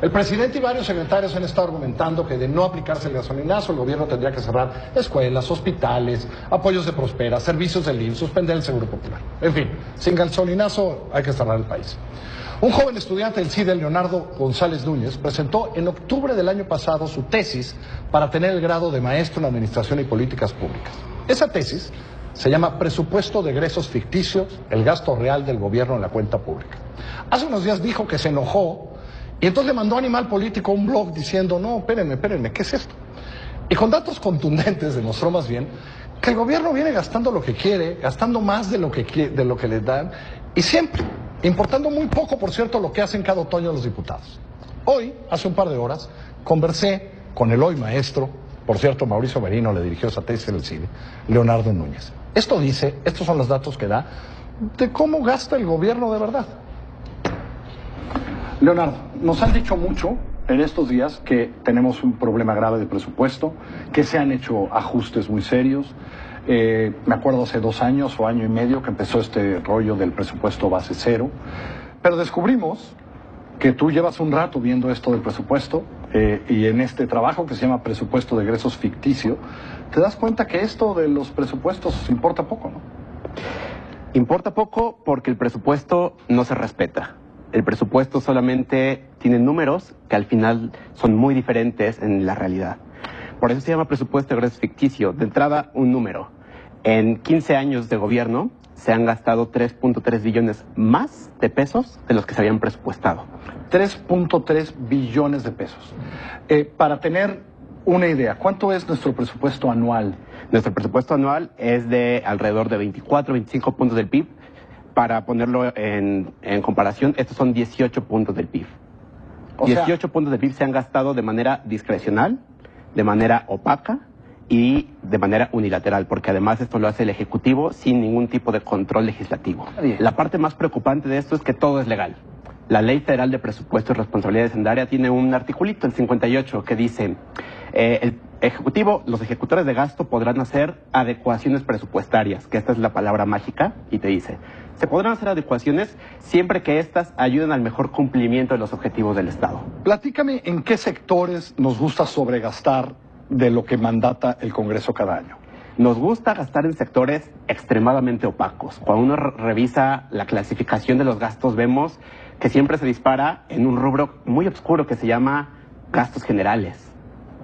El presidente y varios secretarios han estado argumentando que de no aplicarse el gasolinazo, el gobierno tendría que cerrar escuelas, hospitales, apoyos de Prospera, servicios del IMSS, suspender el Seguro Popular. En fin, sin gasolinazo hay que cerrar el país. Un joven estudiante del CIDE, Leonardo González Núñez, presentó en octubre del año pasado su tesis para tener el grado de maestro en Administración y Políticas Públicas. Esa tesis se llama Presupuesto de Egresos Ficticios, el gasto real del gobierno en la cuenta pública. Hace unos días dijo que se enojó y entonces le mandó a Animal Político un blog diciendo, no, espérenme, ¿qué es esto? Y con datos contundentes demostró más bien que el gobierno viene gastando lo que quiere, gastando más de lo que les dan, y siempre, importando muy poco, por cierto, lo que hacen cada otoño los diputados. Hoy, hace un par de horas, conversé con el hoy maestro, por cierto, Mauricio Merino le dirigió esa tesis en el CIDE, Leonardo Núñez. Estos son los datos que da de cómo gasta el gobierno de verdad. Leonardo, nos han dicho mucho en estos días que tenemos un problema grave de presupuesto, que se han hecho ajustes muy serios. Me acuerdo hace 2 años o año y medio que empezó este rollo del presupuesto base cero, pero descubrimos que tú llevas un rato viendo esto del presupuesto y en este trabajo que se llama Presupuesto de Egresos Ficticio, te das cuenta que esto de los presupuestos importa poco, ¿no? Importa poco porque el presupuesto no se respeta. El presupuesto solamente tiene números que al final son muy diferentes en la realidad. Por eso se llama presupuesto de egresos ficticio. De entrada, un número. En 15 años de gobierno se han gastado 3.3 billones más de pesos de los que se habían presupuestado. 3.3 billones de pesos. Para tener una idea, ¿cuánto es nuestro presupuesto anual? Nuestro presupuesto anual es de alrededor de 24, 25 puntos del PIB. Para ponerlo en comparación, estos son 18 puntos del PIB. 18 puntos del PIB se han gastado de manera discrecional, de manera opaca y de manera unilateral, porque además esto lo hace el Ejecutivo sin ningún tipo de control legislativo. La parte más preocupante de esto es que todo es legal. La Ley Federal de Presupuesto y Responsabilidad Hacendaria tiene un articulito, el 58, que dice, el Ejecutivo, los ejecutores de gasto podrán hacer adecuaciones presupuestarias, que esta es la palabra mágica, y te dice, se podrán hacer adecuaciones siempre que éstas ayuden al mejor cumplimiento de los objetivos del Estado. Platícame en qué sectores nos gusta sobregastar de lo que mandata el Congreso cada año. Nos gusta gastar en sectores extremadamente opacos. Cuando uno revisa la clasificación de los gastos, vemos que siempre se dispara en un rubro muy oscuro que se llama gastos generales,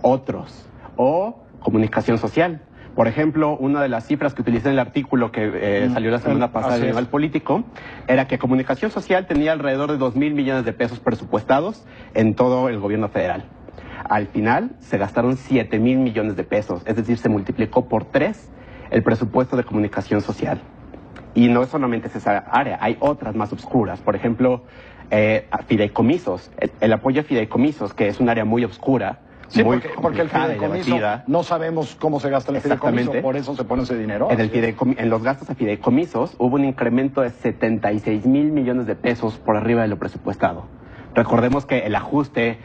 otros, o comunicación social. Por ejemplo, una de las cifras que utilicé en el artículo que salió la semana pasada en Animal Político era que comunicación social tenía alrededor de 2.000 millones de pesos presupuestados en todo el gobierno federal. Al final se gastaron 7.000 millones de pesos, es decir, se multiplicó por 3 el presupuesto de comunicación social. Y no solamente es esa área, hay otras más oscuras. Por ejemplo, fideicomisos, el apoyo a fideicomisos, que es un área muy oscura. Sí, porque el fideicomiso, no sabemos cómo se gasta el fideicomiso, por eso se pone ese dinero. En los gastos a fideicomisos hubo un incremento de 76.000 millones de pesos por arriba de lo presupuestado. Recordemos que el ajuste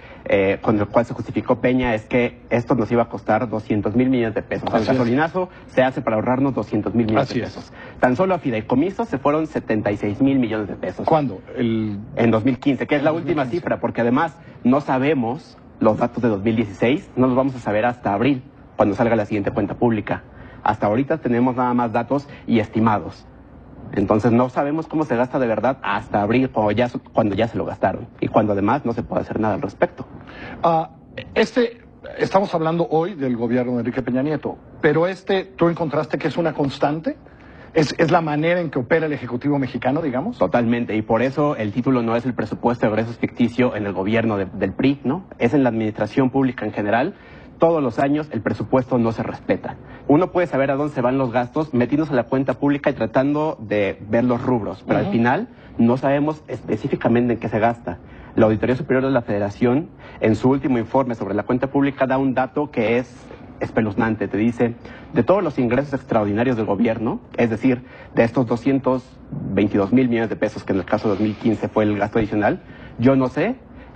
con el cual se justificó Peña es que esto nos iba a costar 200.000 millones de pesos. El gasolinazo se hace para ahorrarnos 200.000 millones de pesos. Tan solo a fideicomisos se fueron 76.000 millones de pesos. ¿Cuándo? En 2015, que es la última cifra, porque además no sabemos los datos de 2016, no los vamos a saber hasta abril, cuando salga la siguiente cuenta pública. Hasta ahorita tenemos nada más datos y estimados. Entonces no sabemos cómo se gasta de verdad hasta abril, cuando ya se lo gastaron. Y cuando además no se puede hacer nada al respecto. Estamos hablando hoy del gobierno de Enrique Peña Nieto, pero ¿tú encontraste que es una constante? ¿Es la manera en que opera el Ejecutivo mexicano, digamos? Totalmente, y por eso el título no es el presupuesto de egresos ficticio en el gobierno del PRI, ¿no? Es en la administración pública en general. Todos los años el presupuesto no se respeta. Uno puede saber a dónde se van los gastos metiéndose a la cuenta pública y tratando de ver los rubros, pero al final no sabemos específicamente en qué se gasta. La Auditoría Superior de la Federación, en su último informe sobre la cuenta pública, da un dato que es espeluznante. Te dice, de todos los ingresos extraordinarios del gobierno, es decir, de estos 222.000 millones de pesos, que en el caso de 2015 fue el gasto adicional, yo no sé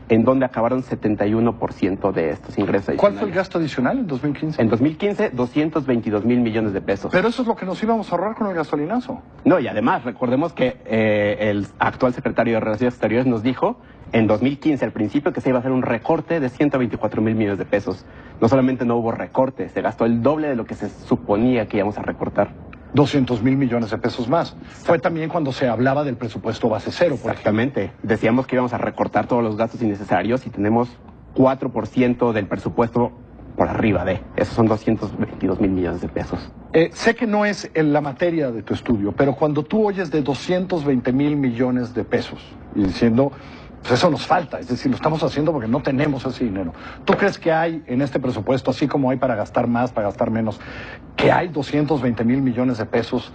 en dónde acabaron 71% de estos ingresos adicionales. ¿Cuál fue el gasto adicional en 2015? En 2015, 222.000 millones de pesos. Pero eso es lo que nos íbamos a ahorrar con el gasolinazo. No, y además, recordemos que el actual secretario de Relaciones Exteriores nos dijo en 2015, al principio, que se iba a hacer un recorte de 124,000 millones de pesos. No solamente no hubo recorte, se gastó el doble de lo que se suponía que íbamos a recortar. 200,000 millones de pesos más. Fue también cuando se hablaba del presupuesto base cero, por Exactamente. Decíamos que íbamos a recortar todos los gastos innecesarios y tenemos 4% del presupuesto por arriba de. Esos son 222,000 millones de pesos. Sé que no es en la materia de tu estudio, pero cuando tú oyes de 220,000 millones de pesos y diciendo, pues eso nos falta, es decir, lo estamos haciendo porque no tenemos ese dinero. ¿Tú crees que hay en este presupuesto, así como hay para gastar más, para gastar menos, que hay 220,000 millones de pesos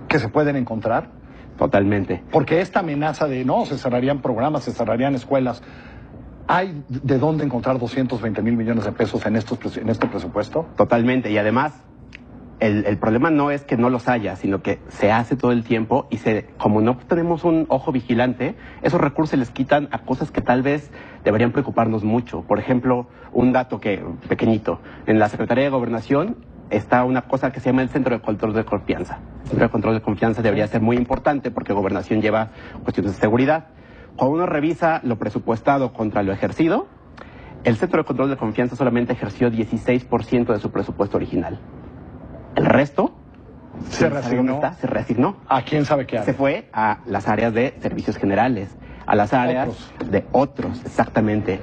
que se pueden encontrar? Totalmente. Porque esta amenaza de no, se cerrarían programas, se cerrarían escuelas, ¿hay de dónde encontrar 220,000 millones de pesos en este presupuesto? Totalmente, y además, el problema no es que no los haya, sino que se hace todo el tiempo y como no tenemos un ojo vigilante, esos recursos se les quitan a cosas que tal vez deberían preocuparnos mucho. Por ejemplo, un dato pequeñito, en la Secretaría de Gobernación está una cosa que se llama el Centro de Control de Confianza. El Centro de Control de Confianza debería ser muy importante porque Gobernación lleva cuestiones de seguridad. Cuando uno revisa lo presupuestado contra lo ejercido, el Centro de Control de Confianza solamente ejerció 16% de su presupuesto original. El resto se reasignó. Se reasignó. ¿A quién sabe qué área? Se fue a las áreas de servicios generales, a las áreas de otros, exactamente.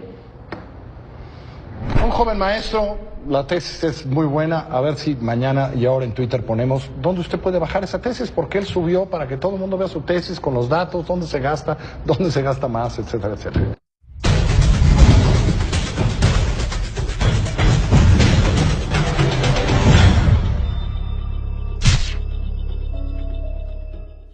Un joven maestro, la tesis es muy buena, a ver si mañana y ahora en Twitter ponemos dónde usted puede bajar esa tesis, porque él subió para que todo el mundo vea su tesis con los datos, dónde se gasta más, etcétera, etcétera.